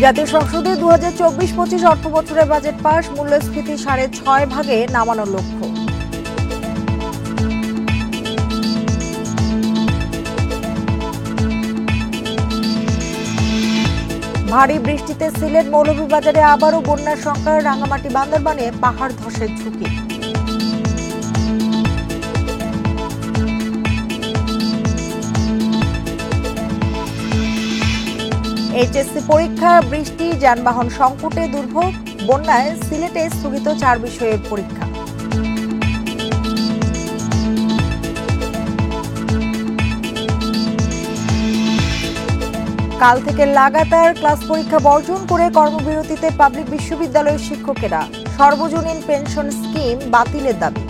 জাতীয় সংসদে 2024-25 অর্থবছরের বাজেট পাস, মূল্যস্ফীতি 6.5% নামানোর লক্ষ্য। ভারী বৃষ্টিতে সিলেট মৌলভীবাজারে আবারও বন্যার শঙ্কা, রাঙ্গামাটি বান্দরবানে পাহাড় ধসের ঝুঁকি। এইচএসসি পরীক্ষা, বৃষ্টি, যানবাহন সংকটে দুর্ভোগ, বন্যায় সিলেটে স্থগিত 4 বিষয়ের পরীক্ষা। কাল থেকে লাগাতার ক্লাস পরীক্ষা বর্জন করে কর্মবিরতিতে পাবলিক বিশ্ববিদ্যালয়ের শিক্ষকেরা, সর্বজনীন পেনশন স্কিম বাতিলের দাবি।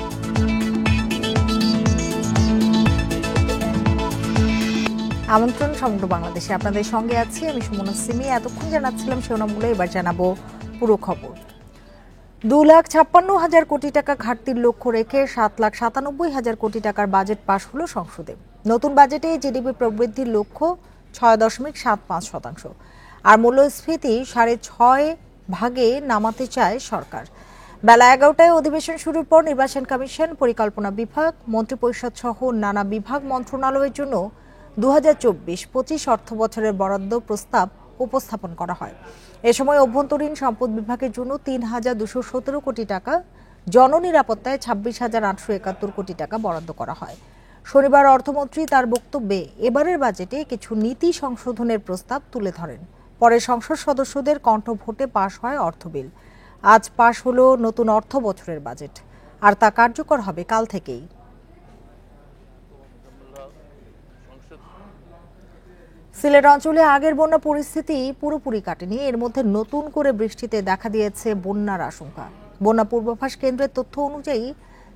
আমন্ত্রণ সমগ্র বাংলাদেশে, আপনাদের সঙ্গে আছি আমি সুমনা সিমি। এতক্ষণ জানাচ্ছিলাম শিরোনামগুলো, এবার জানাবো পুরো খবর। 2,56,000 কোটি টাকা ঘাটতির লক্ষ্য রেখে 7,97,000 কোটি টাকার বাজেট পাশ হলো সংসদে। নতুন বাজেটে জিডিপি প্রবৃদ্ধির লক্ষ্য 6.75%, আর মূল্যস্ফীতি 6.5% নামাতে চায় সরকার। বেলা 11টায় অধিবেশন শুরুর পর নির্বাচন কমিশন, পরিকল্পনা বিভাগ, মন্ত্রিপরিষদ সহ নানা বিভাগ মন্ত্রণালয়ের জন্য 2024-25 অর্থবছরের বরাদ্দ প্রস্তাব উপস্থাপন করা হয়। এ সময় অভ্যন্তরীণ সম্পদ বিভাগের জন্য 3,217 কোটি টাকা, জননিরাপত্তায় 26,871 কোটি টাকা বরাদ্দ করা হয়। শনিবার অর্থমন্ত্রী তার বক্তব্যে এবারের বাজেটে কিছু নীতি সংশোধনের প্রস্তাব তুলে ধরেন। পরে সংসদ সদস্যদের কণ্ঠভোটে পাশ হয় অর্থ বিল। আজ পাশ হলো নতুন অর্থ বছরের বাজেট, আর তা কার্যকর হবে কাল থেকেই। সিলেট অঞ্চলে আগের বন্যা পরিস্থিতি পুরোপুরি কাটেনি। এর মধ্যে নতুন করে বৃষ্টিতে দেখা দিয়েছে বন্যার আশঙ্কা। বন্যা পূর্বাভাস কেন্দ্রের তথ্য অনুযায়ী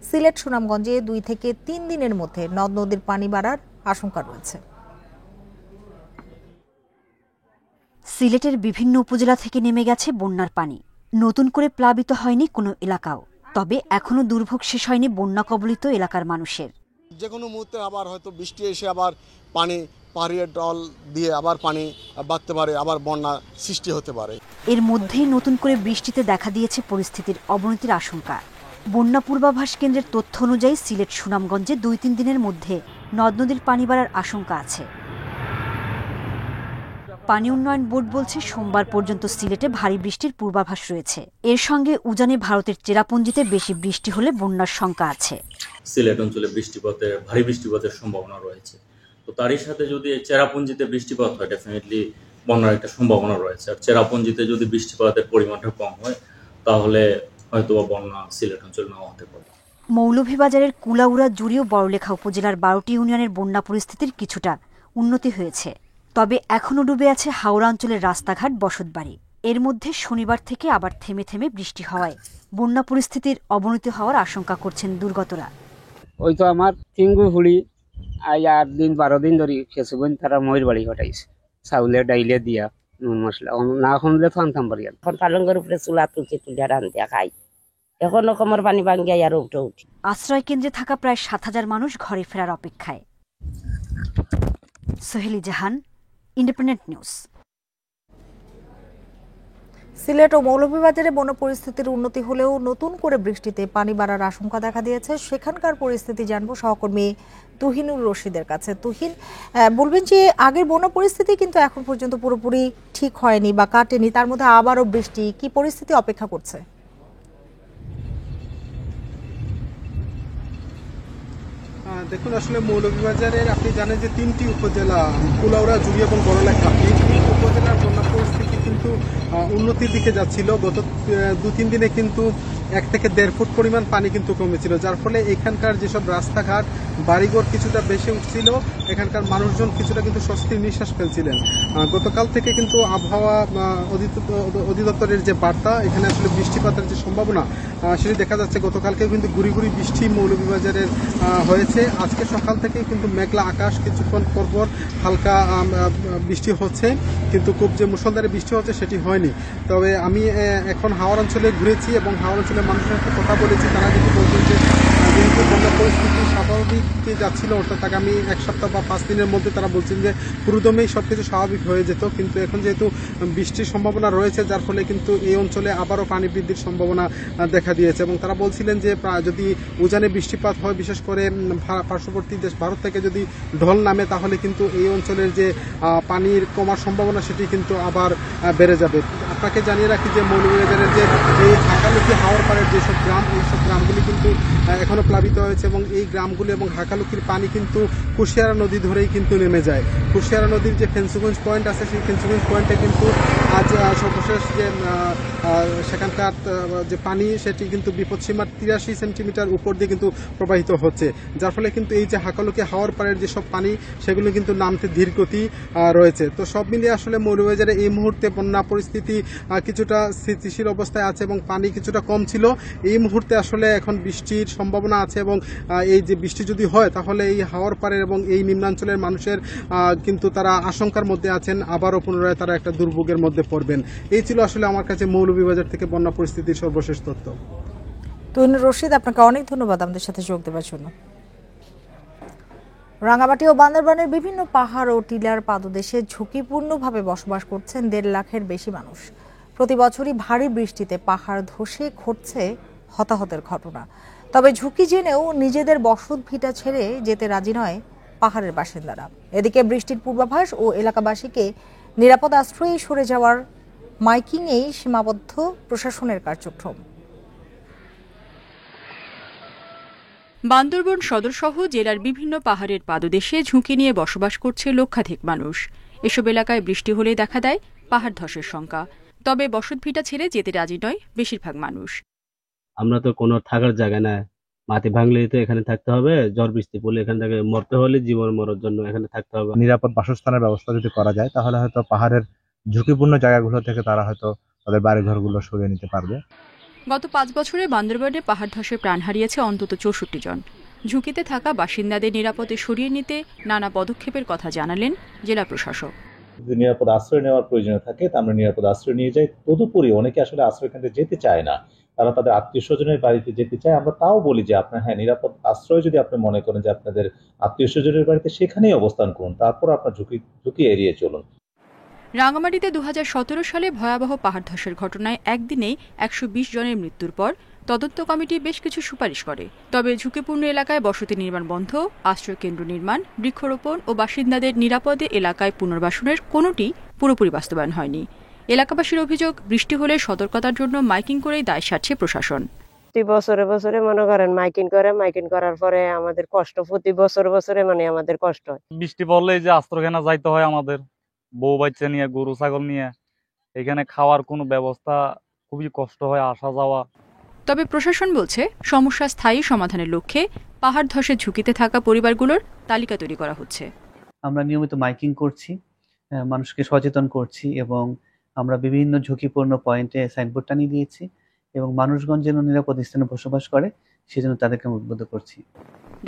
সিলেট সুনামগঞ্জে 2 থেকে 3 দিনের মধ্যে নদ নদীর পানি বাড়ার আশঙ্কা রয়েছে। সিলেটের বিভিন্ন উপজেলা থেকে নেমে গেছে বন্যার পানি। নতুন করে প্লাবিত হয়নি কোনো এলাকাও, তবে এখনো দুর্ভোগ শেষ হয়নি বন্যা কবলিত এলাকার মানুষের। যে কোনো মুহূর্তে আবার হয়তো বৃষ্টি এসে আবার পানি পাহাড়ের ডল দিয়ে আবার পানি বাড়তে পারে, আবার বন্যা সৃষ্টি হতে পারে। এর মধ্যেই নতুন করে বৃষ্টিতে দেখা দিয়েছে পরিস্থিতির অবনতির আশঙ্কা। বন্যা পূর্বাভাস কেন্দ্রের তথ্য অনুযায়ী সিলেট সুনামগঞ্জে 2-3 দিনের মধ্যে নদ নদীর পানি বাড়ার আশঙ্কা আছে। পানি উন্নয়ন বোর্ড বলছে সোমবার পর্যন্ত সিলেটে ভারী বৃষ্টির পূর্বাভাস রয়েছে। এর সঙ্গে উজানে ভারতের চেরাপুঞ্জিতে বেশি বৃষ্টি হলে বন্যার শঙ্কা আছে। সিলেট অঞ্চলে ভারী বৃষ্টিপাতের সম্ভাবনা রয়েছে। তো তারই সাথে যদি চেরাপুঞ্জিতে বৃষ্টিপাত হয়, ডেফিনেটলি বন্যার একটা সম্ভাবনা রয়েছে। আর চেরাপুঞ্জিতে যদি বৃষ্টিপাতের পরিমাণটা কম হয়, তাহলে হয়তো বন্যা সিলেট অঞ্চলে নাও হতে পারে। মৌলভীবাজারের কুলাউড়া, জুড়ি ও বড়লেখা উপজেলার 12টি ইউনিয়নের বন্যা পরিস্থিতির কিছুটা উন্নতি হয়েছে, তবে এখনও ডুবে আছে হাওড়া অঞ্চলের রাস্তাঘাট, বসতবাড়ি। এর মধ্যে শনিবার থেকে আবার থেমে থেমে বৃষ্টি হওয়ায় বন্যা পরিস্থিতির অবনতি হওয়ার আশঙ্কা করছেন দুর্গতরা। ওই তো আমার তিনগু হুড়ি 8-12 দিন ধরে খেসুবন তারা ময়ূর বাড়ি হটাইছে, চাউলে ডাইলে দিয়া নুন মশলা না শুনলে তো আনতাম পারি। এখন পালঙ্গের উপরে চুলা তুলছি, তুলে রান্ধতে খাই। এখনো কোমর পানি ভাঙ্গিয়া আর উঠে উঠি। আশ্রয় কেন্দ্রে থাকা প্রায় 7,000 মানুষ ঘরে ফেরার অপেক্ষায়। সোহেলি জাহান, ইন্ডিপেন্ডেন্ট নিউজ। সিলেট ও মৌলভীবাজারে বন্যা পরিস্থিতির উন্নতি হলেও নতুন করে বৃষ্টিতে পানি বাড়ার আশঙ্কা দেখা দিয়েছে। সেখানকার পরিস্থিতি জানবো সহকর্মী তুহিনুর রশিদের কাছে। তুহিন, বলবেন যে আগের বন্যা পরিস্থিতি কিন্তু এখন পর্যন্ত পুরোপুরি ঠিক হয়নি বা কাটেনি, তার মধ্যে আবারও বৃষ্টি, কি পরিস্থিতি অপেক্ষা করছে? দেখুন, আসলে মৌলভীবাজারের আপনি জানেন যে 3টি উপজেলা, কুলাউড়া, জুড়ি এবং বড়লেখা, এই 3 উপজেলার বন্যা পরিস্থিতি কিন্তু উন্নতির দিকে যাচ্ছিল। গত 2-3 দিনে কিন্তু 1 থেকে 1.5 ফুট পরিমাণ পানি কিন্তু কমেছিল, যার ফলে এখানকার যেসব রাস্তাঘাট, বাড়িঘর কিছুটা বেশি উঠছিল, এখানকার মানুষজন কিছুটা কিন্তু স্বস্তির নিঃশ্বাস ফেলছিলেন। গতকাল থেকে কিন্তু আবহাওয়া অধিদপ্তরের যে বার্তা, এখানে আসলে বৃষ্টিপাতের যে সম্ভাবনা সেটি দেখা যাচ্ছে। গতকালকেও কিন্তু গুড়ি গুড়ি বৃষ্টি মৌলভীবাজারের হয়েছে। আজকে সকাল থেকেই কিন্তু মেঘলা আকাশ, কিছুক্ষণ পরপর হালকা বৃষ্টি হচ্ছে, কিন্তু খুব যে মুষলধারে বৃষ্টি হচ্ছে সেটি হয়নি। তবে আমি এখন হাওড় অঞ্চলে ঘুরেছি এবং হাওড় অঞ্চলে অঞ্চলের মানুষের সাথে কথা বলেছি, তারা যেহেতু বলছেন যে যেহেতু বন্যা পরিস্থিতি স্বাভাবিককে যাচ্ছিল, অর্থাৎ আগামী 1 সপ্তাহ বা 5 দিনের মধ্যে তারা বলছেন যে পুরোদমেই সব কিছু স্বাভাবিক হয়ে যেত, কিন্তু এখন যেহেতু বৃষ্টির সম্ভাবনা রয়েছে, যার ফলে কিন্তু এই অঞ্চলে আবারও পানি বৃদ্ধির সম্ভাবনা দেখা দিয়েছে। এবং তারা বলছিলেন যে যদি উজানে বৃষ্টিপাত হয়, বিশেষ করে পার্শ্ববর্তী দেশ ভারত থেকে যদি ঢল নামে, তাহলে কিন্তু এই অঞ্চলের যে পানির কমার সম্ভাবনা সেটি কিন্তু আবার বেড়ে যাবে। আপনাকে জানিয়ে রাখি যে মৌলভীবাজারের যে এই হাকালুকি হাওর পাড়ের যেসব গ্রাম, এইসব গ্রামগুলি কিন্তু এখনো প্লাবিত হয়েছে এবং এই গ্রামগুলি এবং হাকালুকির পানি কিন্তু কুশিয়ারা নদী ধরেই কিন্তু নেমে যায়। কুশিয়ারা নদীর যে ফেন্সুগঞ্জ পয়েন্ট আছে, সেই ফেন্সুগঞ্জ পয়েন্টে কিন্তু আজ সর্বশেষ যে সেখানকার যে পানি সেটি কিন্তু বিপদসীমার 83 সেন্টিমিটার উপর দিয়ে কিন্তু প্রবাহিত হচ্ছে, যার ফলে কিন্তু এই যে হাকালুকি হাওর পাড়ের যেসব পানি সেগুলো কিন্তু নামতে ধীর গতি রয়েছে। তো সব মিলিয়ে আসলে মৌলভীবাজারে এই মুহূর্তে বন্যা পরিস্থিতি কিছুটা স্থিতিশীল অবস্থায় আছে এবং পানি কিছুটা কম ছিল। এই মুহূর্তে আসলে এখন বৃষ্টির সম্ভাবনা আছে এবং এই যে বৃষ্টি যদি হয়, তাহলে এই হাওর পাড়ের এবং এই নিম্নাঞ্চলের মানুষের কিন্তু তারা আশঙ্কার মধ্যে আছেন, আবারও পুনরায় তারা একটা দুর্ভোগের মধ্যে পড়বেন। এই ছিল আসলে আমার কাছে মৌলভীবাজার থেকে বন্যা পরিস্থিতির সর্বশেষ তথ্য। তুহিনুর রশিদ, আপনাকে অনেক ধন্যবাদ আমাদের সাথে যোগ দেওয়ার জন্য। রাঙামাটি ও বান্দরবানের বিভিন্ন পাহাড় ও টিলার পাদদেশে ঝুঁকিপূর্ণভাবে বসবাস করছেন 1.5 লাখের বেশি মানুষ। প্রতি বছরই ভারী বৃষ্টিতে পাহাড় ধসে ঘটছে হতাহতের ঘটনা। তবে ঝুঁকি জেনেও নিজেদের বসত ভিটা ছেড়ে যেতে রাজি নয় পাহাড়ের বাসিন্দারা। এদিকে বৃষ্টির পূর্বাভাস ও এলাকাবাসীকে নিরাপদ আশ্রয়ে সরে যাওয়ার মাইকিংয়েই সীমাবদ্ধ প্রশাসনের কার্যক্রম। বান্দরবান সদরসহ জেলার বিভিন্ন পাহাড়ের পাদদেশে ঝুঁকি নিয়ে বসবাস করছে লক্ষাধিক মানুষ। এসব এলাকায় বৃষ্টি হলে দেখা দেয় পাহাড় ধসের শঙ্কা। তবে বসতভিটা ছেড়ে যেতে রাজি নয় বেশিরভাগ মানুষ। আমরা তো কোনো থাকার জায়গা না, মাটি ভাঙলেই তো এখানে থাকতে হবে, ঝড় বৃষ্টি পড়লে এখান থেকে মরতে হলে জীবন মরার জন্য এখানে থাকতে হবে। নিরাপদ বাসস্থানের ব্যবস্থা যদি করা যায়, তাহলে হয়তো পাহাড়ের ঝুঁকিপূর্ণ জায়গাগুলো থেকে তারা হয়তো তাদের বাড়িঘরগুলো সরিয়ে নিতে পারবে। গত 5 বছরে বান্দরবানে পাহাড় ধসে প্রাণ হারিয়েছে অন্তত 64 জন। ঝুঁকিতে থাকা বাসিন্দাদের নিরাপদে সরিয়ে নিতে নানা পদক্ষেপের কথা জানালেন জেলা প্রশাসক। যদি নিরাপদ আশ্রয় নেওয়ার প্রয়োজন থাকে, তা আমরা নিরাপদ আশ্রয় নিয়ে যাই। তদুপরি অনেকে আসলে আশ্রয় কেন্দ্রে যেতে চায় না, তারা তাদের আত্মীয় স্বজনের বাড়িতে যেতে চায়। আমরা তাও বলি যে আপনার নিরাপদ আশ্রয় যদি আপনি মনে করেন যে আপনাদের আত্মীয় স্বজনের বাড়িতে, সেখানেই অবস্থান করুন, তারপর আপনার ঝুঁকি এড়িয়ে চলুন। রাঙামাটিতে 2017 সালে ভয়াবহ পাহাড় ধসের ঘটনায় একদিনেই 120 জনের মৃত্যুর পর তদন্ত কমিটি বেশ কিছু সুপারিশ করে। তবে ঝুঁকিপূর্ণ এলাকায় বসতি নির্মাণ বন্ধ, আশ্রয় কেন্দ্র নির্মাণ, বৃক্ষরোপণ ও বাসিন্দাদের নিরাপদে এলাকায় পুনর্বাসনের কোনোটি পুরোপুরি বাস্তবায়ন হয়নি। এলাকাবাসীর অভিযোগ, বৃষ্টি হলে সতর্কতার জন্য মাইকিং করেই দায় সারছে প্রশাসন। প্রতি বছরে মনে করেন মাইকিং করার পরে আমাদের কষ্ট, প্রতি বছরে আমাদের কষ্ট হয়। বৃষ্টি পড়লে যে আশ্রয়খানা যাইতে হয় আমাদের, বউ বাচ্চা নিয়ে, গরু ছাগল নিয়ে, এখানে খাওয়ার কোনো ব্যবস্থা খুবই কষ্ট হয়, আসা যাওয়া। তবে প্রশাসন বলছে সমস্যা স্থায়ী সমাধানের লক্ষ্যে পাহাড় ধসে ঝুঁকিতে থাকা পরিবারগুলোর তালিকা তৈরি করা হচ্ছে। আমরা নিয়মিত মাইকিং করছি, মানুষকে সচেতন করছি এবং আমরা বিভিন্ন ঝুঁকিপূর্ণ পয়েন্টে সাইনবোর্ড টানিয়ে দিয়েছি এবং মানুষগণ যেন নিরাপদ স্থানে বসবাস করে সেজন্য তাদেরকে উদ্বুদ্ধ করছি।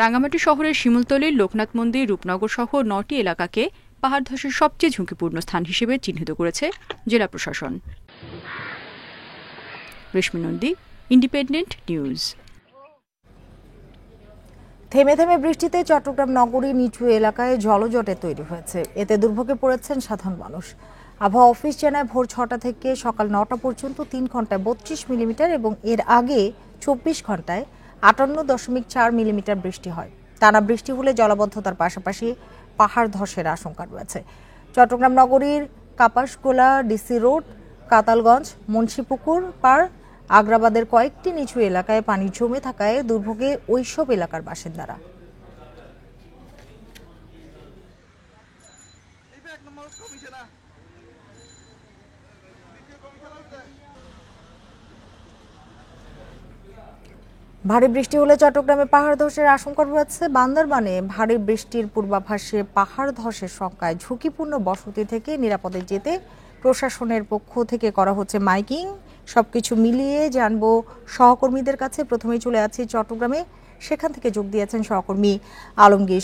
রাঙামাটি শহরের শিমুলতলির লোকনাথ মন্দির, রূপনগর সহ 9টি এলাকাকে পাহাড় ধসের সবচেয়ে ঝুঁকিপূর্ণ স্থান হিসেবে চিহ্নিত করেছে জেলা প্রশাসন। রেশমি নন্দী, ইন্ডিপেন্ডেন্ট নিউজ। থেমে থেমে বৃষ্টিতে চট্টগ্রাম নগরীর নিচু এলাকায় জলজটে তৈরি হয়েছে। এতে দুর্ভোগে পড়েছেন সাধারণ মানুষ। আবহাওয়া অফিস জানায় ভোর 6টা থেকে সকাল 9টা পর্যন্ত 3 ঘন্টায় 32 মিলিমিটার এবং এর আগে 24 ঘন্টায় 58.4 মিলিমিটার বৃষ্টি হয়। টানা বৃষ্টি হলে জলাবদ্ধতার পাশাপাশি পাহাড় ধসের আশঙ্কা রয়েছে। চট্টগ্রাম নগরীর কাপাসগোলা, ডিসি রোড, কাতালগঞ্জ, মুন্সিপুকুর পাড়, আগ্রাবাদের কয়েকটি নিচু এলাকায় পানি জমে থাকায় দুর্ভোগে ওইসব এলাকার বাসিন্দারা। ভারী বৃষ্টি হলে চট্টগ্রামে পাহাড় ধসের আশঙ্কা রয়েছে। বান্দরবানে ভারী বৃষ্টির পূর্বাভাসে পাহাড় ধসের শঙ্কায় ঝুঁকিপূর্ণ বসতি থেকে নিরাপদে যেতে প্রশাসনের পক্ষ থেকে করা হচ্ছে মাইকিং। সবকিছু মিলিয়ে জানবো সহকর্মীদের কাছে। প্রথমেই চলে আছি চট্টগ্রামে, সেখান থেকে যোগ দিয়েছেন সহকর্মী আলমগীর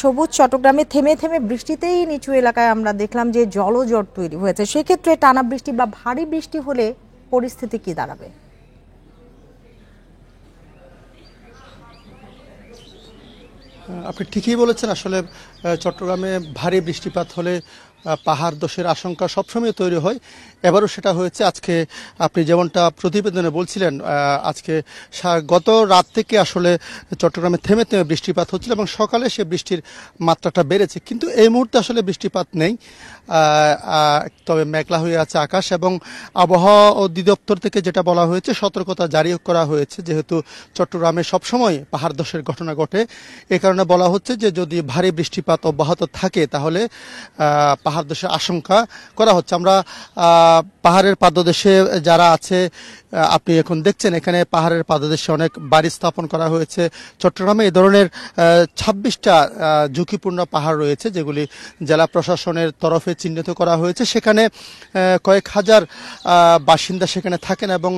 সবুজ। চট্টগ্রামে থেমে থেমে বৃষ্টিতেই নিচু এলাকায় আমরা দেখলাম যে জলজট তৈরি হয়েছে। সেক্ষেত্রে টানা বৃষ্টি বা ভারী বৃষ্টি হলে পরিস্থিতি কি দাঁড়াবে? আপনি ঠিকই বলেছেন। আসলে চট্টগ্রামে ভারী বৃষ্টিপাত হলে পাহাড় ধসের আশঙ্কা সবসময় তৈরি হয়। এবারও সেটা হয়েছে। আজকে আপনি যেমনটা প্রতিবেদনে বলছিলেন, আজকে গত রাত থেকে আসলে চট্টগ্রামে থেমে থেমে বৃষ্টিপাত হচ্ছিল এবং সকালে সে বৃষ্টির মাত্রাটা বেড়েছে, কিন্তু এই মুহূর্তে আসলে বৃষ্টিপাত নেই। তবে মেঘলা হয়ে আছে আকাশ এবং আবহাওয়া অধিদপ্তর থেকে যেটা বলা হয়েছে, সতর্কতা জারি করা হয়েছে, যেহেতু চট্টগ্রামে সবসময় পাহাড় ধসের ঘটনা ঘটে। এ কারণে বলা হচ্ছে যে যদি ভারী বৃষ্টিপাত অব্যাহত থাকে তাহলে পাহাড় ধসের আশঙ্কা করা হচ্ছে। আমরা পাহাড়ের পাদদেশে যারা আছে, আপনি এখন দেখছেন এখানে পাহাড়ের পাদদেশে অনেক বাড়ি স্থাপন করা হয়েছে। চট্টগ্রামে এই ধরনের 26টা ঝুঁকিপূর্ণ পাহাড় রয়েছে, যেগুলি জেলা প্রশাসনের তরফে চিহ্নিত করা হয়েছে। সেখানে কয়েক হাজার বাসিন্দা সেখানে থাকেন এবং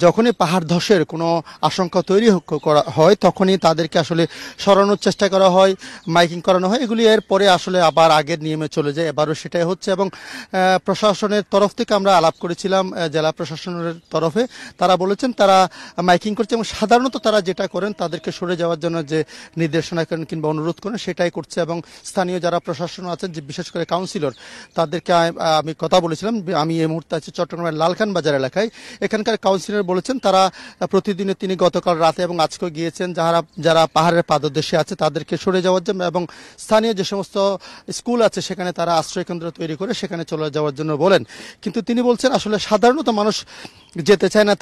যখনই পাহাড় ধসের কোনো আশঙ্কা তৈরি করা হয় তখনই তাদেরকে আসলে সরানোর চেষ্টা করা হয়, মাইকিং করানো হয়। এগুলি এরপরে আসলে আবার আগের নিয়মে চলে যায়। এবারও সেটাই হচ্ছে এবং প্রশাসনের তরফ থেকে আমরা আলাপ করেছিলাম জেলা প্রশাসনের তরফে। তারা বলেছেন তারা মাইকিং করছে এবং সাধারণত তারা যেটা করেন তাদেরকে সরে যাওয়ার জন্য যে নির্দেশনা করেন কিংবা অনুরোধ করেন সেটাই করছে। এবং স্থানীয় যারা প্রশাসন আছেন, যে বিশেষ করে কাউন্সিলর, তাদেরকে আমি কথা বলেছিলাম। আমি এই মুহূর্তে আছি চট্টগ্রামের লালখান বাজার এলাকায়। এখানকার কাউন্সিলর বলেছেন তারা প্রতিদিনে, তিনি গতকাল রাতে এবং আজকেও গিয়েছেন, যারা পাহাড়ের পাদদেশে আছে তাদেরকে সরে যাওয়ার জন্য এবং স্থানীয় যে সমস্ত স্কুল আছে সেখানে তারা আশ্রয় কেন্দ্র তৈরি করে সেখানে চলে যাওয়ার জন্য বলেন। কিন্তু তিনি বলছেন আসলে সাধারণত মানুষ যেতে চায় না,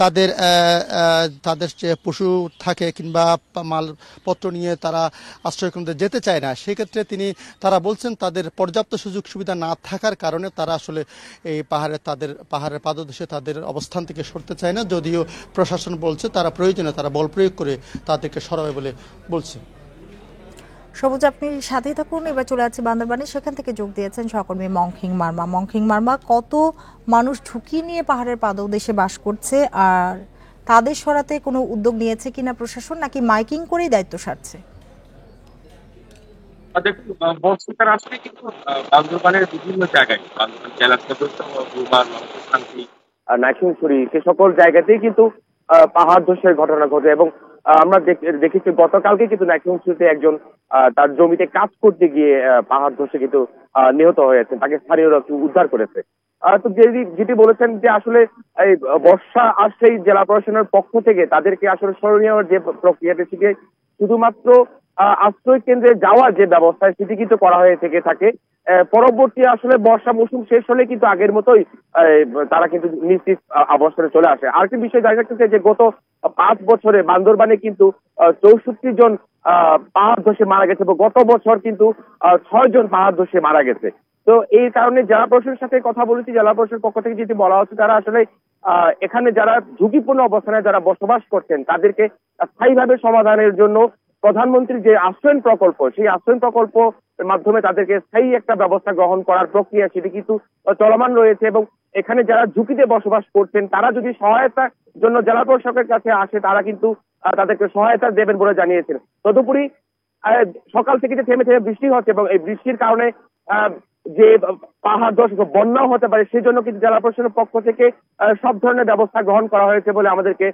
তাদের যে পশু থাকে কিংবা মালপত্র নিয়ে তারা আশ্রয় কেন্দ্রে যেতে চায় না। সেক্ষেত্রে তারা বলছেন তাদের পর্যাপ্ত সুযোগ সুবিধা না থাকার কারণে তারা আসলে এই পাহাড়ের পাদদেশে তাদের অবস্থান থেকে সরতে চায় না। যদিও প্রশাসন বলছে তারা প্রয়োজনে তারা বল প্রয়োগ করে তাদেরকে সরাবে বলে বলছে। সবুজ, আপনি সাথেই থাকুন। এবার চলে যাচ্ছে বান্দরবানে। সেখান থেকে যোগ দিয়েছেন সহকর্মী মংখিং মার্মা। মংখিং মার্মা, কত মানুষ ঝুঁকি নিয়ে পাহাড়ের পাদদেশে বাস করছে, আর তাদের সরাতে কোনো উদ্যোগ নিয়েছে কিনা প্রশাসন, নাকি মাইকিং করেই দায়িত্ব সারছে? বর্ষাকাল আসলে কিন্তু বান্দরবানের বিভিন্ন জায়গায়, বান্দরবান জেলা সদর শান্তি, নাইক্ষ্যংছড়ি, সে সকল জায়গাতেই কিন্তু পাহাড় ধসের ঘটনা ঘটে এবং আমরা দেখেছি গতকালকে কিন্তু নাইক্ষ্যংছড়িতে একজন তার জমিতে কাজ করতে গিয়ে পাহাড় ধসে কিন্তু নিহত হয়েছে, তাকে স্থানীয়রা উদ্ধার করেছে। তো যেটি বলেছেন যে আসলে এই বর্ষা আসছেই, জেলা প্রশাসনের পক্ষ থেকে তাদেরকে আসলে সরিয়ে নেওয়ার যে প্রক্রিয়াটি সেটি শুধুমাত্র আশ্রয় কেন্দ্রে যাওয়ার যে ব্যবস্থা সেটি কিন্তু করা হয়ে থেকে থাকে। পরবর্তী আসলে বর্ষা মৌসুম শেষ হলে কিন্তু আগের মতোই তারা কিন্তু নিজ নিজ আবাসস্থলে চলে আসে। আরেকটি বিষয় দেখা যাচ্ছে যে গত 5 বছরে বান্দরবানে কিন্তু 64 জন পাহাড় ধসে মারা গেছে এবং গত বছর কিন্তু 6 জন পাহাড় ধসে মারা গেছে। তো এই কারণে জেলা প্রশাসনের সাথে কথা বলেছি, জেলা প্রশাসনের পক্ষ থেকে যেটি বলা হচ্ছে তারা আসলে এখানে যারা ঝুঁকিপূর্ণ অবস্থানে যারা বসবাস করছেন তাদেরকে স্থায়ীভাবে সমাধানের জন্য প্রধানমন্ত্রীর যে আশ্রয়ণ প্রকল্প, সেই আশ্রয়ণ প্রকল্পের মাধ্যমে তাদেরকে স্থায়ী একটা ব্যবস্থা গ্রহণ করার প্রক্রিয়া সেটি কিন্তু চলমান রয়েছে এবং এখানে যারা ঝুঁকিতে বসবাস করছেন তারা যদি সহায়তার জন্য জেলা প্রশাসকের কাছে আসে তারা কিন্তু তাদেরকে সহায়তা দেবেন বলে জানিয়েছেন। তদুপরি সকাল থেকে যে থেমে থেমে বৃষ্টি হচ্ছে এবং এই বৃষ্টির কারণে যে পাহাড় ধস বন্যাও হতে পারে, সেই জন্য কিন্তু জেলা প্রশাসনের পক্ষ থেকে সব ধরনের ব্যবস্থা গ্রহণ করা হয়েছে বলে আমাদেরকে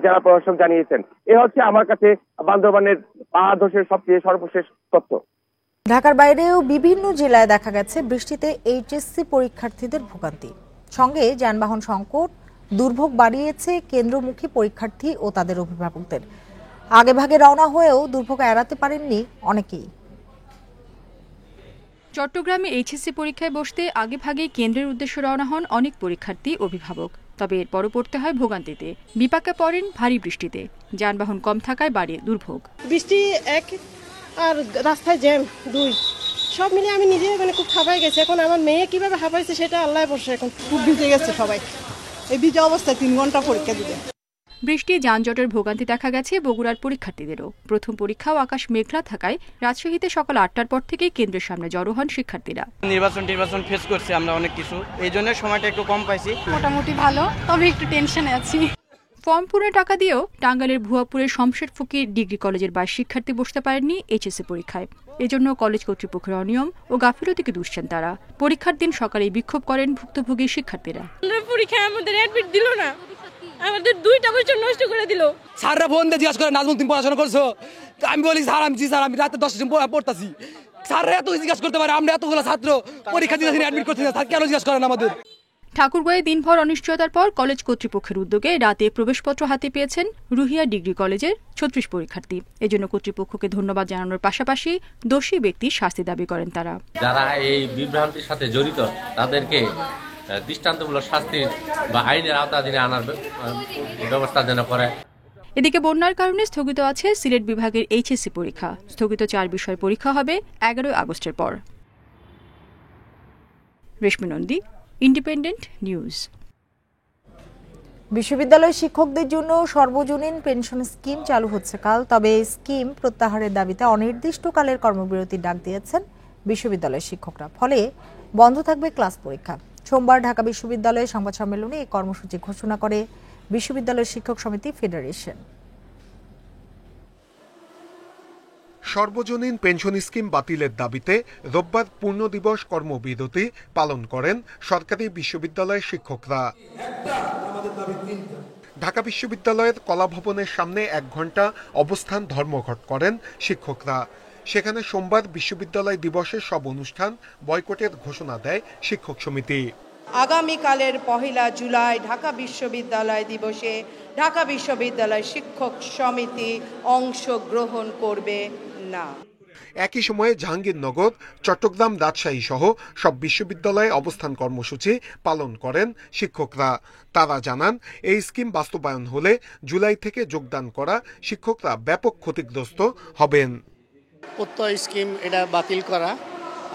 জেলা প্রশাসক জানিয়েছেন। এ হচ্ছে আমার কাছে বান্দরবানের পাহাড় ধসের সবচেয়ে সর্বশেষ তথ্য। ঢাকার বাইরেও বিভিন্ন জেলায় দেখা গেছে বৃষ্টিতে এইচএসসি পরীক্ষার্থীদের ভোগান্তি, সঙ্গে যানবাহন সংকট, দুর্ভোগ বাড়িয়েছে কেন্দ্রমুখী পরীক্ষার্থী ও তাদের অভিভাবকদের। আগেভাগে রওনা হয়েও দুর্ভোগ এড়াতে পারেননি অনেকেই। চট্টগ্রামে এইচএসসি পরীক্ষায় বসতে আগেভাগেই কেন্দ্রের উদ্দেশ্যে রওনা হন অনেক পরীক্ষার্থী, অভিভাবক। তবে এরপরও পড়তে হয় ভোগান্তিতে। বিপাকে পড়েন ভারী বৃষ্টিতে, যানবাহন কম থাকায় বাড়ে দুর্ভোগ। বৃষ্টি 1 আর রাস্তায় জ্যাম 2, সব মিলে আমি নিজে খুব হাঁপাই গেছে। এখন আমার মেয়ে কিভাবে হাঁপাইছে সেটা আল্লাহ বর্ষে। এখন খুব ভিজে গেছে সবাই, এই ভিজে অবস্থায় 3 ঘন্টা পরীক্ষা দিবে। বৃষ্টি যানজটের ভোগান্তি দেখা গেছে বগুড়ার পরীক্ষার্থীদেরও। প্রথম পরীক্ষাও আকাশ মেঘলা থাকায় রাজশাহীতে সকাল 8টার পর থেকেই কেন্দ্রের সামনে জড়ো হন শিক্ষার্থীরা। নির্বাচন ফেস করছি আমরা অনেক কিছু, এই জন্য সময়টা একটু কম পাইছি। মোটামুটি ভালো, তবে একটু টেনশনে আছি। ফর্ম পূরণের টাকা দিয়েও টাঙ্গাইলের ভুয়াপুরের শমশের ফকির ডিগ্রি কলেজের 22 শিক্ষার্থী বসতে পারেননি এইচএসসি পরীক্ষায়। এজন্য কলেজ কর্তৃপক্ষের অনিয়ম ও গাফিলতিকে দুষছেন তারা। পরীক্ষার দিন সকালেই বিক্ষোভ করেন ভুক্তভোগী শিক্ষার্থীরা। পরীক্ষায় আমাদের অ্যাডমিট দিল না, আমাদের 2টা বছর নষ্ট করে দিল। স্যাররা ফোন দিয়ে জিজ্ঞাসা করে নাজমুল তুমি পড়াশোনা করছো? আমি বলি স্যার আমি রাতে 10টা সময় পড়তাছি। স্যাররা এত জিজ্ঞাসা করতে পারে, আমরা এতগুলো ছাত্র পরীক্ষা দিতে অ্যাডমিট করতে না, স্যার কেন জিজ্ঞাসা করেন আমাদের? ঠাকুরগাঁয়ে দিনভর অনিশ্চয়তার পর কলেজ কর্তৃপক্ষের উদ্যোগে রাতে প্রবেশপত্র হাতে পেয়েছেন রুহিয়া ডিগ্রি কলেজের 36 পরীক্ষার্থী। এজন্য কর্তৃপক্ষকে ধন্যবাদ জানানোর পাশাপাশি দোষী ব্যক্তির শাস্তি দাবি করেন তারা। যারা এই বিভ্রান্তির সাথে জড়িত তাদেরকে দৃষ্টান্তমূলক শাস্তি বা আইনের আওতাধীনে আনার ব্যবস্থা যেন করে। এদিকে বন্যার কারণে স্থগিত আছে সিলেট বিভাগের এইচএসসি পরীক্ষা। স্থগিত 4 বিষয় পরীক্ষা হবে 11 আগস্টের পর। রেশমি নন্দী, ইন্ডিপেন্ডেন্ট নিউজ। বিশ্ববিদ্যালয় শিক্ষকদের জন্য সর্বজনীন পেনশন স্কিম চালু হচ্ছে কাল। তবে এই স্কিম প্রত্যাহারের দাবিতে অনির্দিষ্টকালের কর্মবিরতির ডাক দিয়েছেন বিশ্ববিদ্যালয়ের শিক্ষকরা। ফলে বন্ধ থাকবে ক্লাস পরীক্ষা। সোমবার ঢাকা বিশ্ববিদ্যালয়ের সংবাদ সম্মেলনে এই কর্মসূচি ঘোষণা করে বিশ্ববিদ্যালয় শিক্ষক সমিতি ফেডারেশন। সর্বজনীন পেনশন স্কিম বাতিলের দাবিতে রোববার পূর্ণ দিবস কর্মবিরতি পালন করেন সরকারি বিশ্ববিদ্যালয়ের শিক্ষকরা। ঢাকা বিশ্ববিদ্যালয়ের কলাভবনের সামনে 1 ঘণ্টা অবস্থান ধর্মঘট করেন শিক্ষকরা। সেখানে সোমবার বিশ্ববিদ্যালয় দিবসের সব অনুষ্ঠান বয়কটের ঘোষণা দেয় শিক্ষক সমিতি। আগামীকালের 1 জুলাই ঢাকা বিশ্ববিদ্যালয় দিবসে ঢাকা বিশ্ববিদ্যালয় শিক্ষক সমিতি অংশগ্রহণ করবে না। একই সময়ে জাহাঙ্গীরনগর, চট্টগ্রাম, রাজশাহী সহ সব বিশ্ববিদ্যালয়ে অবস্থান কর্মসূচি পালন করেন শিক্ষকরা। তারা জানান, এই স্কিম বাস্তবায়ন হলে জুলাই থেকে যোগদান করা শিক্ষকরা ব্যাপক ক্ষতিগ্রস্ত হবেন। প্রত্যয় স্কিম এটা বাতিল করা,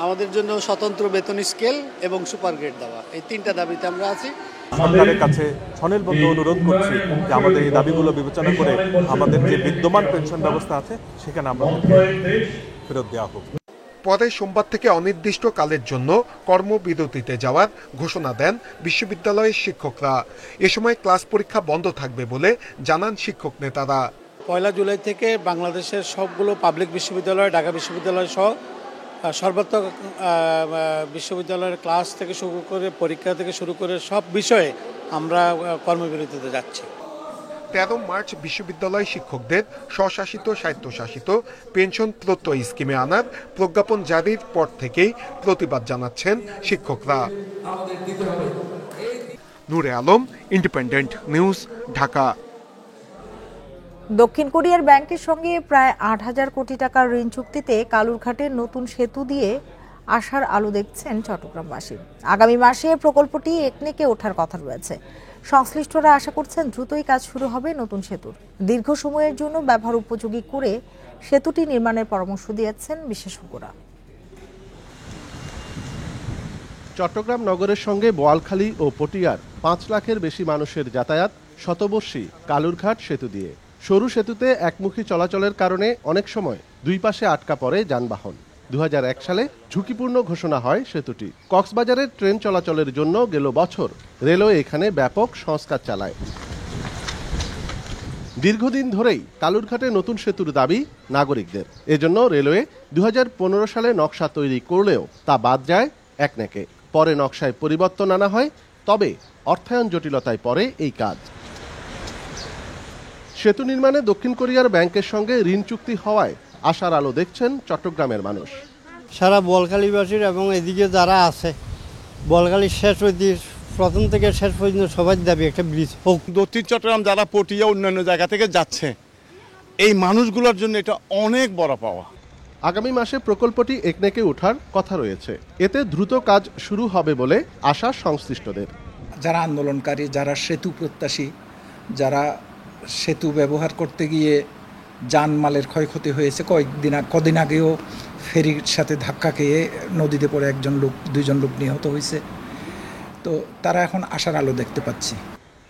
আমাদের জন্য স্বতন্ত্র বেতন স্কেল এবং সুপার গ্রেড দেওয়া, এই 3টা দাবিতে আমরা আছি। সরকারের কাছে স্বনির্বন্ধ অনুরোধ করছি যে আমাদের এই দাবিগুলো বিবেচনা করে আমাদের যে বিদ্যমান পেনশন ব্যবস্থা আছে সেখানে আমরা ফেরত দেওয়া হোক। পরে সোমবার থেকে অনির্দিষ্টকালের জন্য কর্মবিরতিতে যাওয়ার ঘোষণা দেন বিশ্ববিদ্যালয়ের শিক্ষকরা। এ সময় ক্লাস পরীক্ষা বন্ধ থাকবে বলে জানান শিক্ষক নেতারা। 1 জুলাই থেকে বাংলাদেশের সবগুলো পাবলিক বিশ্ববিদ্যালয়, ঢাকা বিশ্ববিদ্যালয় সহ সর্বত্র বিশ্ববিদ্যালয়ের ক্লাস থেকে শুরু করে পরীক্ষা থেকে শুরু করে সব বিষয়ে আমরা কর্মবিরতিতে যাচ্ছি। 13 মার্চ বিশ্ববিদ্যালয় শিক্ষকদের স্বশাসিত স্বায়ত্তশাসিত পেনশন প্রত্যয় স্কিমে আনার প্রজ্ঞাপন জারির পর থেকেই প্রতিবাদ জানাচ্ছেন শিক্ষকরা। নূরে আলম, ইন্ডিপেন্ডেন্ট নিউজ, ঢাকা। দক্ষিণ কোরিয়ার ব্যাংকের সঙ্গে প্রায় 8,000 কোটি টাকার ঋণ চুক্তিতে কালুরঘাটের নতুন সেতু দিয়ে আশার আলো দেখছেন চট্টগ্রামবাসী। আগামী মাসে প্রকল্পটি একনেকে ওঠার কথা রয়েছে। সংশ্লিষ্টরা আশা করছেন দ্রুতই কাজ শুরু হবে নতুন সেতুর। দীর্ঘ সময়ের জন্য ব্যবহার উপযোগী করে সেতুটি নির্মাণের পরামর্শ দিয়েছেন বিশেষজ্ঞরা। চট্টগ্রাম নগরের সঙ্গে বোয়ালখালী ও পটিয়ার 5 লাখের বেশি মানুষের যাতায়াত শতবর্ষী কালুরঘাট সেতু দিয়ে। সরু সেতুতে একমুখী চলাচলের কারণে অনেক সময় দুই পাশে আটকা পড়ে যানবাহন। 2001 সালে ঝুঁকিপূর্ণ ঘোষণা হয় সেতুটি। কক্সবাজারের ট্রেন চলাচলের জন্য গেল বছর রেলওয়ে এখানে ব্যাপক সংস্কার চালায়। দীর্ঘদিন ধরেই কালুরঘাটে নতুন সেতুর দাবি নাগরিকদের। এজন্য রেলওয়ে 2015 সালে নকশা তৈরি করলেও তা বাদ যায় একনেকে। পরে নকশায় পরিবর্তন আনা হয়, তবে অর্থায়ন জটিলতায় পড়ে এই কাজ। সেতু নির্মাণে দক্ষিণ কোরিয়ার ব্যাংকের সঙ্গে ঋণ চুক্তি হওয়ায় আশার আলো দেখছেন চট্টগ্রামের মানুষ। সারা বোয়ালখালীবাসীর এবং এদিকে যারা আছে বোয়ালখালী শেষ অবধি প্রথম থেকে শেষ পর্যন্ত সবাই দাবি একটা ব্রিজ হোক। দক্ষিণ চট্টগ্রাম যারা পটিয়া অন্যান্য জায়গা থেকে যাচ্ছে, এই মানুষগুলোর জন্য এটা অনেক বড় পাওয়া। আগামী মাসে প্রকল্পটি একনেকে ওঠার কথা রয়েছে। এতে দ্রুত কাজ শুরু হবে বলে আশা সংশ্লিষ্টদের। যারা আন্দোলনকারী, যারা সেতু প্রত্যাশী, যারা সেতু ব্যবহার করতে গিয়ে জানমালের ক্ষয়ক্ষতি হয়েছে, কদিন আগেও ফেরির সাথে ধাক্কা খেয়ে নদীতে পড়ে 2জন লোক নিহত হয়েছে, তো তারা এখন আশার আলো দেখতে পাচ্ছি।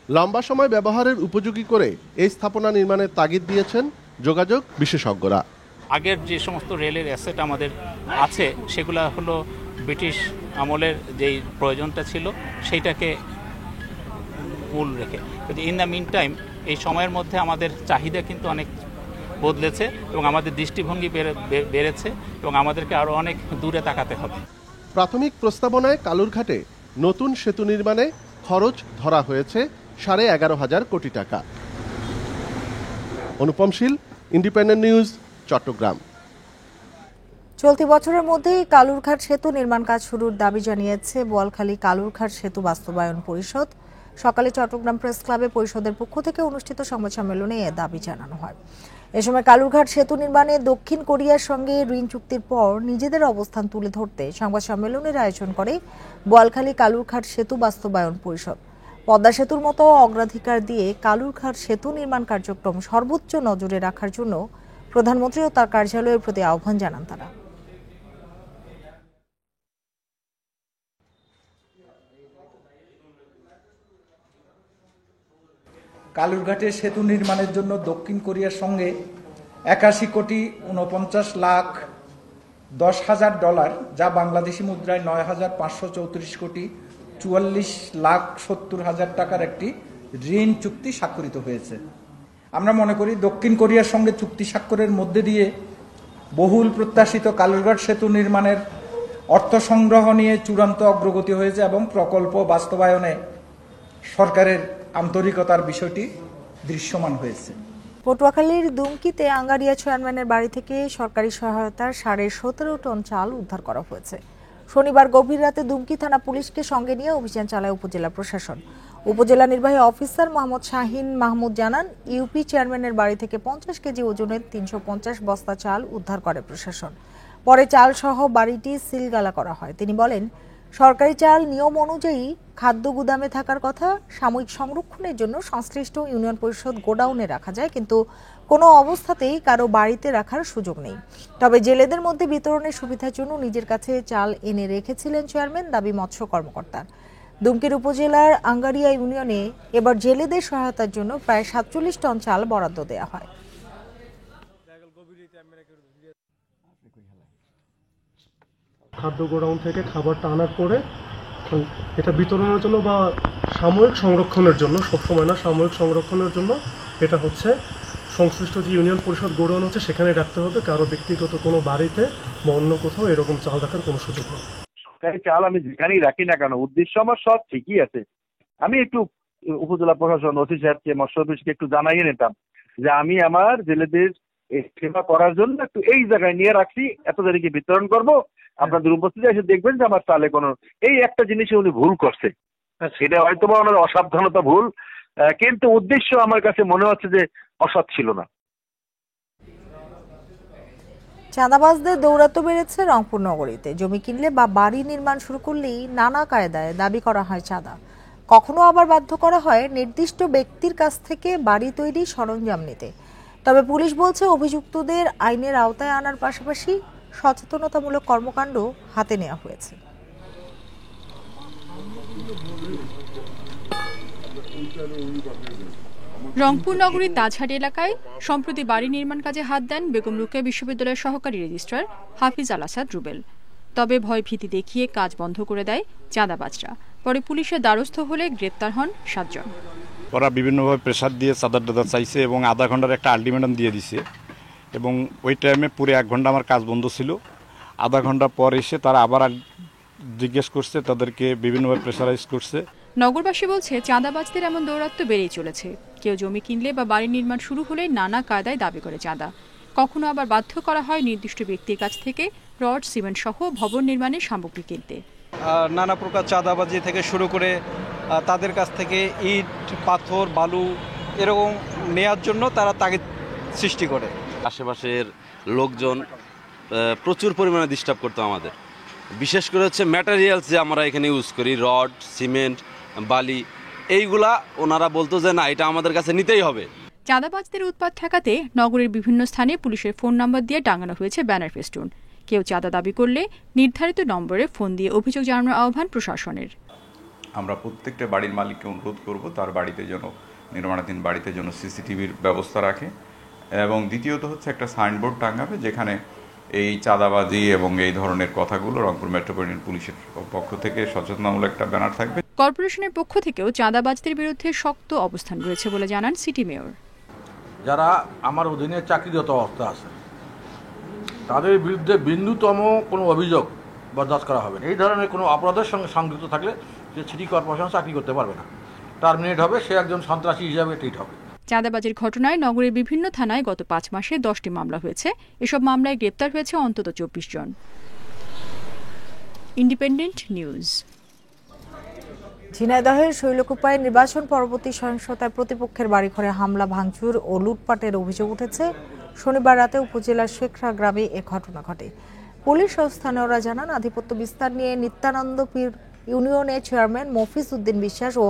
লম্বা সময় ব্যবহারের উপযোগী করে এই স্থাপনা নির্মাণের তাগিদ দিয়েছেন যোগাযোগ বিশেষজ্ঞরা। আগের যে সমস্ত রেলের অ্যাসেট আমাদের আছে সেগুলো হলো ব্রিটিশ আমলের যেই প্রয়োজনটা ছিল সেইটাকে মূল রেখে, কিন্তু ইন দ্য মিন টাইম এই সময়ের মধ্যে আমাদের চাহিদা কিন্তু অনেক বদলেছে এবং আমাদের দৃষ্টিভঙ্গি বেড়েছে এবং আমাদেরকে আরও অনেক দূরে তাকাতে হবে। প্রাথমিক প্রস্তাবনায় কালুরঘাটে নতুন সেতু নির্মাণে খরচ ধরা হয়েছে 11,500 কোটি টাকা। অনুপম শীল, ইন্ডিপেন্ডেন্ট নিউজ, চট্টগ্রাম। চলতি বছরের মধ্যেই কালুরঘাট সেতু নির্মাণ কাজ শুরুর দাবি জানিয়েছে বোয়ালখালী কালুরঘাট সেতু বাস্তবায়ন পরিষদ। সকালে চট্টগ্রাম প্রেস ক্লাবে পরিষদের পক্ষ থেকে অনুষ্ঠিত সংবাদ সম্মেলনে এ দাবি জানানো হয়। এ সময় কালুরঘাট সেতু নির্মাণে দক্ষিণ কোরিয়ার সঙ্গে ঋণ চুক্তির পর নিজেদের অবস্থান তুলে ধরতে সংবাদ সম্মেলনের আয়োজন করে বোয়ালখালী কালুরঘাট সেতু বাস্তবায়ন পরিষদ। পদ্মা সেতুর মতো অগ্রাধিকার দিয়ে কালুরঘাট সেতু নির্মাণ কার্যক্রম সর্বোচ্চ নজরে রাখার জন্য প্রধানমন্ত্রী ও তার কার্যালয়ের প্রতি আহ্বান জানান তারা। কালুরঘাটে সেতু নির্মাণের জন্য দক্ষিণ কোরিয়ার সঙ্গে 81,49,10,000 যা বাংলাদেশি মুদ্রায় 9,534 কোটি 44,70,000 টাকার একটি ঋণ চুক্তি স্বাক্ষরিত হয়েছে। আমরা মনে করি দক্ষিণ কোরিয়ার সঙ্গে চুক্তি স্বাক্ষরের মধ্যে দিয়ে বহুল প্রত্যাশিত কালুরঘাট সেতু নির্মাণের অর্থ সংগ্রহ নিয়ে চূড়ান্ত অগ্রগতি হয়েছে এবং প্রকল্প বাস্তবায়নে সরকারের আন্তরিকতার বিষয়টি দৃশ্যমান হয়েছে। পটুয়াখালীর দুমকিতে আঙ্গারিয়া চেয়ারম্যানের বাড়ি থেকে সরকারি সহায়তার 17.5 টন চাল উদ্ধার করা হয়েছে। শনিবার গভীর রাতে দুমকি থানা পুলিশকে সঙ্গে নিয়ে অভিযান চালায় উপজেলা প্রশাসন। উপজেলা নির্বাহী অফিসার মোহাম্মদ শাহিন মাহমুদ জানান, ইউপি চেয়ারম্যানের বাড়ি থেকে 50 কেজি ওজনের 350 বস্তা চাল উদ্ধার করে প্রশাসন। পরে চাল সহ বাড়িটি সিলগালা করা হয়। তিনি বলেন, সরকারি চাল নিয়ম অনুযায়ী খাদ্য গুদামে থাকার কথা। সাময়িক সংরক্ষণের জন্য সংশ্লিষ্ট ইউনিয়ন পরিষদ গোডাউনে রাখা যায়, কিন্তু কোনো অবস্থাতেই কারো বাড়িতে রাখার সুযোগ নেই। তবে জেলেদের মধ্যে বিতরণের সুবিধার জন্য নিজের কাছে চাল এনে রেখেছিলেন চেয়ারম্যান, দাবি মৎস্য কর্মকর্তার। দুমকির উপজেলার আঙ্গারিয়া ইউনিয়নে এবার জেলেদের সহায়তার জন্য প্রায় 47 টন চাল বরাদ্দ দেওয়া হয়। খাদ্য গোডাউন থেকে খাবারটা আনার পরে এটা বিতরণের জন্য বা সাময়িক সংরক্ষণের জন্য, সবসময় না, সাময়িক সংরক্ষণের জন্য এটা হচ্ছে সংশ্লিষ্ট যে ইউনিয়ন পরিষদ গোডাউন হচ্ছে সেখানে রাখতে হবে। কারো ব্যক্তিগত কোনো বাড়িতে বা অন্য কোথাও এরকম চাল রাখার কোনো সুযোগ নেই। সরকারি চাল আমি যেখানেই রাখি না কেন, উদ্দেশ্য আমার সব ঠিকই আছে। আমি একটু উপজেলা প্রশাসন, ওসি সাহেবকে, মৎস্য অফিসকে একটু জানাইয়ে নিতাম যে আমি আমার জেলেদের সেবা করার জন্য একটু এই জায়গায় নিয়ে রাখছি, এত তারিখে বিতরণ করব, আপনাদের উপস্থিতি এসে দেখবেন যে আমার চালে কোনো এই একটা জিনিসে উনি ভুল করছে। সেটা হয়তো বা ওনার অসাবধানতা ভুল, কিন্তু উদ্দেশ্য আমার কাছে মনে হচ্ছে যে অসৎ ছিল না। চাঁদাবাজদের দৌরাত্ম্য বেড়েছে রংপুর নগরীতে। জমি কিনলে বা বাড়ি নির্মাণ শুরু করলেই নানা কায়দায় দাবি করা হয় চাঁদা। কখনো আবার বাধ্য করা হয় নির্দিষ্ট ব্যক্তির কাছ থেকে বাড়ি তৈরি সরঞ্জাম নিতে। তবে পুলিশ বলছে, অভিযুক্তদের আইনের আওতায় আনার পাশাপাশি সচেতনতামূলক কর্মকাণ্ড হাতে নেওয়া হয়েছে। রংপুর নগরীর তাজহাট এলাকায় সম্প্রতি বাড়ি নির্মাণ কাজে হাত দেন বেগম রোকেয়া বিশ্ববিদ্যালয়ের সহকারী রেজিস্ট্রার হাফিজ আল আসাদ রুবেল। তবে ভয় ভীতি দেখিয়ে কাজ বন্ধ করে দেয় চাঁদাবাজরা। পরে পুলিশের দ্বারস্থ হলে গ্রেপ্তার হন 7 জন। ওরা বিভিন্নভাবে প্রেসার দিয়ে চাঁদার টাদা চাইছে এবং আধা ঘন্টার একটা আলটিমেটাম দিয়ে দিছে, এবং ওই টাইমে পুরো 1 ঘন্টা আমার কাজ বন্ধ ছিল। আধা ঘন্টা পর এসে তারা আবার জিজ্ঞেস করছে, তাদেরকে বিভিন্নভাবে প্রেসারাইজ করছে। নগরবাসী বলছে, চাঁদাবাজদের এমন দৌরাত্ম্য বেড়েই চলেছে। কেউ জমি কিনলে বা বাড়ি নির্মাণ শুরু হলে নানা কায়দায় দাবি করে চাঁদা। কখনো আবার বাধ্য করা হয় নির্দিষ্ট ব্যক্তির কাছ থেকে রড, সিমেন্ট সহ ভবন নির্মাণের সামগ্রী কিনতে। নানা প্রকার চাঁদাবাজি থেকে শুরু করে তাদের কাছ থেকে ইট, পাথর, বালু এরকম নেয়ার জন্য তারা তাগিদ সৃষ্টি করে। আশেপাশের লোকজন প্রচুর পরিমাণে ডিস্টার্ব করতো আমাদের। বিশেষ করে হচ্ছে ম্যাটেরিয়ালস যে আমরা এখানে ইউজ করি, রড, সিমেন্ট, বালি, এইগুলা ওনারা বলতো যে না, এটা আমাদের কাছে নিতেই হবে। চাঁদাবাজদের উৎপাত ঠেকাতে নগরের বিভিন্ন স্থানে পুলিশের ফোন নম্বর দিয়ে টাঙানো হয়েছে ব্যানার ফেস্টুন। কেউ চাঁদা দাবি করলে নির্ধারিত নম্বরে ফোন দিয়ে অভিযোগ জানানোর আহ্বান প্রশাসনের। আমরা প্রত্যেকটা বাড়ির মালিককে অনুরোধ করব তার বাড়িতে যেন, নির্মাণাধীন বাড়িতে যেন সিসিটিভির ব্যবস্থা রাখে, এবং দ্বিতীয়ত হচ্ছে একটা সাইনবোর্ড টাঙাবে যেখানে এই চাঁদাবাজি এবং এই ধরনের কথাগুলো রংপুর মেট্রোপলিটন পুলিশের পক্ষ থেকে সচেতনতামূলক একটা ব্যানার থাকবে। কর্পোরেশনের পক্ষ থেকেও চাঁদাবাজদের বিরুদ্ধে শক্ত অবস্থান রয়েছে বলে জানান সিটি মেয়র। যারা আমার অধীনে চাকরিরত অবস্থা আছে তাদের বিরুদ্ধে বিন্দুতম কোনো অভিযোগ বরদাস্ত করা হবে না। এই ধরনের কোনো অপরাধের সঙ্গে সংযুক্ত থাকলে যে সিটি কর্পোরেশন চাকরি করতে পারবে না। টার্মিনেট হবে, সে একজন সন্ত্রাসী হিসাবে ট্রিট হবে। চাঁদাবাজির ঘটনায় নগরের বিভিন্ন থানায় গত 5 মাসে 10টি মামলা হয়েছে। এসব মামলায় গ্রেপ্তার হয়েছে অন্তত 24 জন। Independent news. ঝিনাইদহের শৈলকুপায় নির্বাচন পরবর্তী সহিংসতায় প্রতিপক্ষের বাড়িঘরে হামলা, ভাঙচুর ও লুটপাটের অভিযোগ উঠেছে। শনিবার রাতে উপজেলার শেখরা গ্রামে এ ঘটনা ঘটে। পুলিশ ও স্থানীয়রা জানান, আধিপত্য বিস্তার নিয়ে নিত্যানন্দপুর ইউনিয়নের চেয়ারম্যান মফিজ উদ্দিন বিশ্বাস ও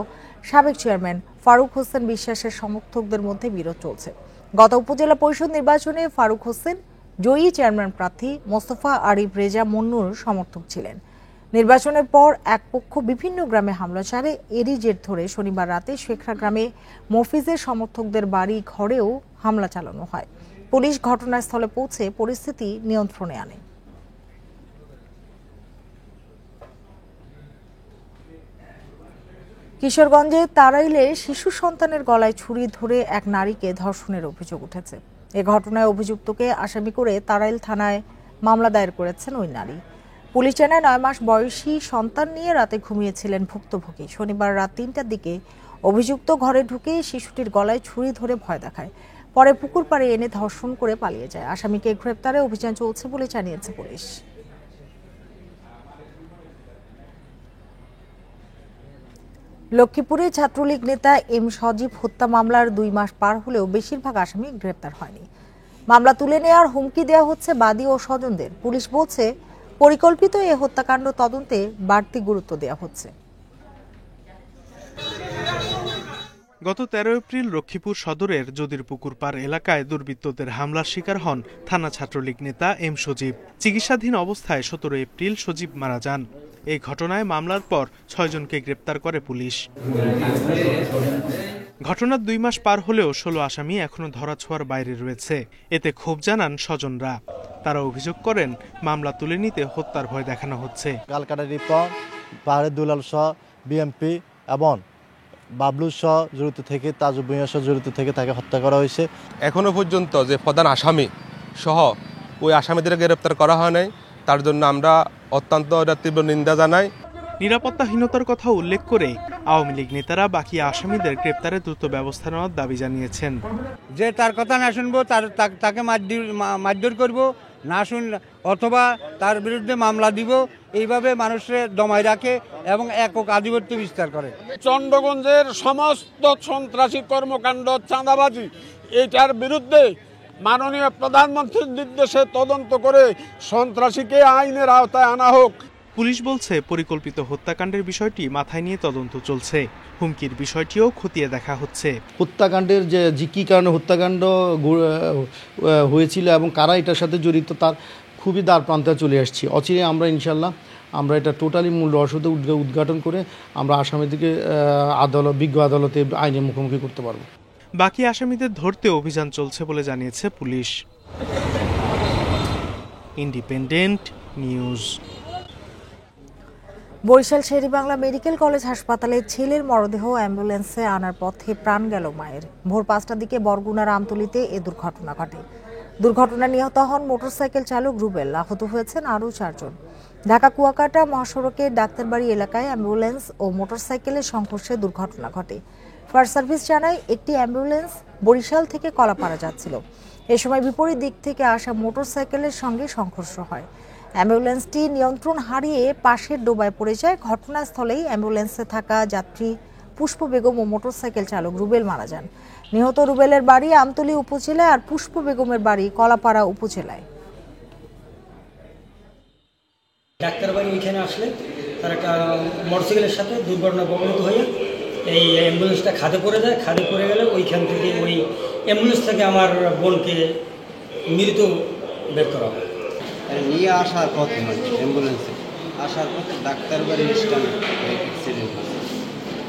সাবেক চেয়ারম্যান ফারুক হোসেন বিশ্বাসের সমর্থকদের মধ্যে বিরোধ চলছে। গত উপজেলা পরিষদ নির্বাচনে ফারুক হোসেন জয়ী চেয়ারম্যান প্রার্থী মোস্তফা আরিফ রেজা মন্নুর সমর্থক ছিলেন। নির্বাচনের পর এক পক্ষ বিভিন্ন গ্রামে হামলা চালে। এরই জের ধরে শনিবার রাতে শেখরা গ্রামে মফিজের সমর্থকদের বাড়ি ঘরেও হামলা চালানো হয়। পুলিশ ঘটনাস্থলে পৌঁছে পরিস্থিতি নিয়ন্ত্রণে আনে। কিশোরগঞ্জে তারাইলে শিশু সন্তানের গলায় ছুরি ধরে এক নারীকে ধর্ষণের অভিযোগ উঠেছে। এ ঘটনায় অভিযুক্তকে আসামি করে তারাইল থানায় মামলা দায়ের করেছেন ওই নারী। পুলিশ জানায়, 9 মাস বয়সী সন্তান নিয়ে রাতে ঘুমিয়েছিলেন ভুক্তভোগী। শনিবার রাত 3টার দিকে অভিযুক্ত ঘরে ঢুকে শিশুটির গলায় ছুরি ধরে ভয় দেখায়। পরে পুকুর পাড়ে এনে ধর্ষণ করে পালিয়ে যায়। আসামিকে গ্রেপ্তারে অভিযান চলছে বলে জানিয়েছে পুলিশ। লক্ষ্মীপুরে ছাত্রলীগ নেতা এম সজীব হত্যা মামলার 2 মাস পার হলেও বেশিরভাগ আসামি গ্রেপ্তার হয়নি। মামলা তুলে নেওয়ার হুমকি দেওয়া হচ্ছে বাদী ও স্বজনদের। পুলিশ বলছে, পরিকল্পিত এই হত্যাকাণ্ড তদন্তে বাড়তি গুরুত্ব দেওয়া হচ্ছে। গত 13 এপ্রিল লক্ষ্মীপুর সদরের যদিরপুকুর পাড় এলাকায় দুর্বৃত্তদের হামলার শিকার হন থানা ছাত্রলীগ নেতা এম সজীব। চিকিৎসাধীন অবস্থায় 17 এপ্রিল সজীব মারা যান। এই ঘটনায় মামলার পর 6 জনকে গ্রেপ্তার করে পুলিশ। ঘটনার 2 মাস পার হলেও 16 আসামি এখনো ধরাছোঁয়ার বাইরে রয়েছে। এতে ক্ষোভ জানান স্বজনরা। তারা অভিযোগ করেন, মামলা তুলে নিতে হত্যার ভয় দেখানো হচ্ছে। কালকাটা রিপন, পাহাড়ের দুলাল সহ বিএমপি এবং বাবলু সহ জড়িত থেকে, তাজুব ভূঁইয়া সহ জড়িত থেকে তাকে হত্যা করা হয়েছে। এখনো পর্যন্ত যে প্রধান আসামি সহ ওই আসামিদের গ্রেপ্তার করা হয় নাই, তার জন্য আমরা অত্যন্ত তীব্র নিন্দা জানাই। নিরাপত্তাহীনতার কথা উল্লেখ করে আওয়ামী লীগ নেতারা বাকি আসামিদের গ্রেপ্তারে দ্রুত ব্যবস্থা নেওয়ার দাবি জানিয়েছেন। যে তার কথা না শুনবো তাকে মারধর করব, না শুন অথবা তার বিরুদ্ধে মামলা দিব, এইভাবে মানুষের দমায় রাখে এবং একক আধিপত্য বিস্তার করে। চন্দ্রগঞ্জের সমস্ত সন্ত্রাসী কর্মকাণ্ড, চাঁদাবাজি, এটার বিরুদ্ধে মাননীয় প্রধানমন্ত্রীর নির্দেশে তদন্ত করে সন্ত্রাসীকে আইনের আওতায় আনা হোক। পুলিশ বলছে, পরিকল্পিত হত্যাকাণ্ডের বিষয়টি মাথায় নিয়ে তদন্ত চলছে। হুমকির বিষয়টিও খতিয়ে দেখা হচ্ছে। হত্যাকাণ্ডের যে কী কারণে হত্যাকাণ্ড হয়েছিল এবং কারা এটার সাথে জড়িত, তার খুবই দ্বার প্রান্তে চলে আসছি। অচিরে আমরা ইনশাল্লাহ এটা টোটালি মূল রহস্য উদ্ঘাটন করে আমরা আসামিদেরকে বিজ্ঞ আদালতে আইনের মুখোমুখি করতে পারবো। বাকি আসামিদের ধরতে অভিযান চলছে বলে জানিয়েছে পুলিশ। Independent News. Barishal Sher-e-Bangla medical college হাসপাতালে ছেলের মরদেহ অ্যাম্বুলেন্সে আনার পথে প্রাণ গেল মায়ের। ভোর 5টার দিকে বরগুনার আমতলীতে এ দুর্ঘটনা ঘটে। দুর্ঘটনায় নিহত হন মোটরসাইকেল চালক রুবেল। আহত হয়েছেন আরও 4 জন। ঢাকা কুয়াকাটা মহাসড়কের ডাক্তারবাড়ি এলাকায় অ্যাম্বুলেন্স ও মোটরসাইকেলের সংঘর্ষে দুর্ঘটনা ঘটে। ফায়ার সার্ভিস জানায়, একটি অ্যাম্বুলেন্স বরিশাল থেকে কলাপাড়া যাচ্ছিল। এ সময় বিপরীত দিক থেকে আসা মোটরসাইকেলের সঙ্গে সংঘর্ষ হয়। অ্যাম্বুলেন্সটি নিয়ন্ত্রণ হারিয়ে পাশের ডোবায় পড়ে যায়। ঘটনাস্থলেই অ্যাম্বুলেন্সে থাকা যাত্রী পুষ্প বেগম ও মোটরসাইকেল চালক রুবেল মারা যান। নিহত রুবেলের বাড়ি আমতলী উপজেলায় আর পুষ্প বেগমের বাড়ি কলাপাড়া উপজেলায়। ডাক্তারবাড়ি ওইখানে আসলে তার একটা মোটরসাইকেলের সাথে দুর্ঘটনা কবলিত হয়ে এই অ্যাম্বুলেন্সটা খাদে পড়ে যায়। খাদে পড়ে গেলে ওইখান থেকে ওই অ্যাম্বুলেন্স থেকে আমার বোনকে মৃত বের করা হয়। নিয়ে আসার পথে অ্যাম্বুলেন্সে আসার পথে ডাক্তারবাড়ির স্ট্যান্ডে অ্যাক্সিডেন্ট হয়েছে,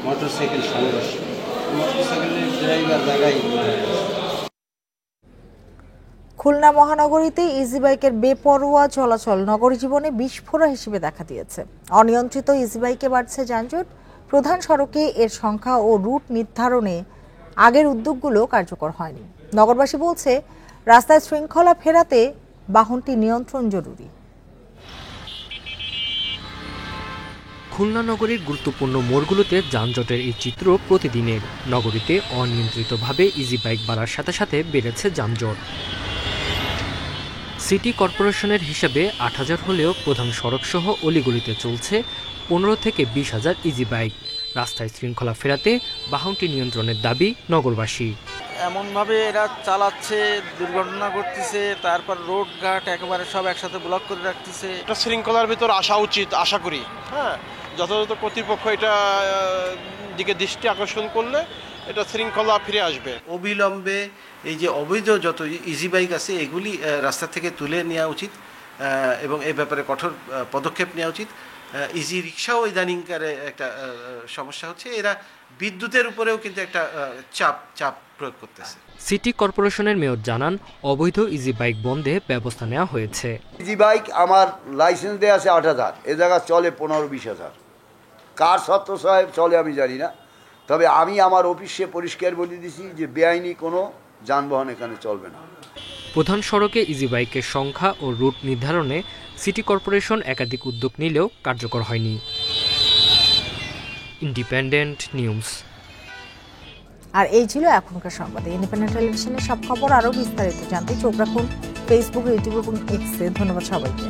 মোটরসাইকেল সংঘর্ষ, মোটরসাইকেলের ড্রাইভার জায়গায়। খুলনা মহানগরীতে ইজি বাইকের বেপরোয়া চলাচল নগরী জীবনে বিস্ফোরক হিসেবে দেখা দিয়েছে। অনিয়ন্ত্রিত ইজি বাইকে বাড়ছে যানজট। প্রধান সড়কে এর সংখ্যা ও রুট নির্ধারণে আগের উদ্যোগগুলো কার্যকর হয়নি। নগরবাসী বলছে, রাস্তায় শৃঙ্খলা ফেরাতে বাহনটি নিয়ন্ত্রণ জরুরি। খুলনা নগরীর গুরুত্বপূর্ণ মোড়গুলোতে যানজটের এই চিত্র প্রতিদিনের। নগরীতে অনিয়ন্ত্রিতভাবে ইজি বাইক বাড়ার সাথে সাথে বেড়েছে যানজট। সিটি কর্পোরেশনের হিসাবে ৮,০০০ হলেও প্রধান সড়কসহ অলিগলিতে চলছে ১৫ থেকে ২০,০০০ ইজি বাইক। রাস্তায় শৃঙ্খলা ফেরাতে বাহনটি নিয়ন্ত্রণের দাবি নগরবাসী। এমনভাবে এরা চালাচ্ছে, দুর্ঘটনা করতেছে, তারপর রোড ঘাট একেবারে সব একসাথে ব্লক করে রাখতেছে। এটা শৃঙ্খলার ভিতর আসা উচিত আশা করি। হ্যাঁ, যথাযথ কর্তৃপক্ষ এটা দিকে দৃষ্টি আকর্ষণ করলে এটা শৃঙ্খলা ফিরে আসবে। অবিলম্বে এই যে অবৈধ যত ইজি বাইক আছে এগুলি রাস্তা থেকে তুলে নেওয়া উচিত এবং এই ব্যাপারে কঠোর পদক্ষেপ নেওয়া উচিত। ইজি রিক্সাও ইদানিংকারে একটা সমস্যা হচ্ছে, এরা বিদ্যুতের উপরেও কিন্তু একটা চাপ প্রয়োগ করতেছে। সিটি কর্পোরেশনের মেয়র জানান, অবৈধ ইজি বাইক বন্ধে ব্যবস্থা নেওয়া হয়েছে। ইজি বাইক আমার লাইসেন্স দেওয়া আছে ৮,০০০, এ জায়গা চলে ১৫-২০,০০০। কার সত্য সাহেব চলে আমি জানি না, তবে আমি আমার অফিসে পরিষ্কার বলে দিছি যে বেআইনি কোনো যানবাহন এখানে চলবে না। প্রধান সড়কে ইজি বাইকের সংখ্যা ও রুট নির্ধারণে সিটি কর্পোরেশন একাধিক উদ্যোগ নিলেও কার্যকর হয়নি। Independent news. আর এই ছিল এখনকার সংবাদে। ইন্ডিপেন্ডেন্ট টেলিভিশনের সব খবর আরও বিস্তারিত জানতে চোখ রাখুন ফেসবুক, ইউটিউব এবং এক্সে। ধন্যবাদ সবাইকে।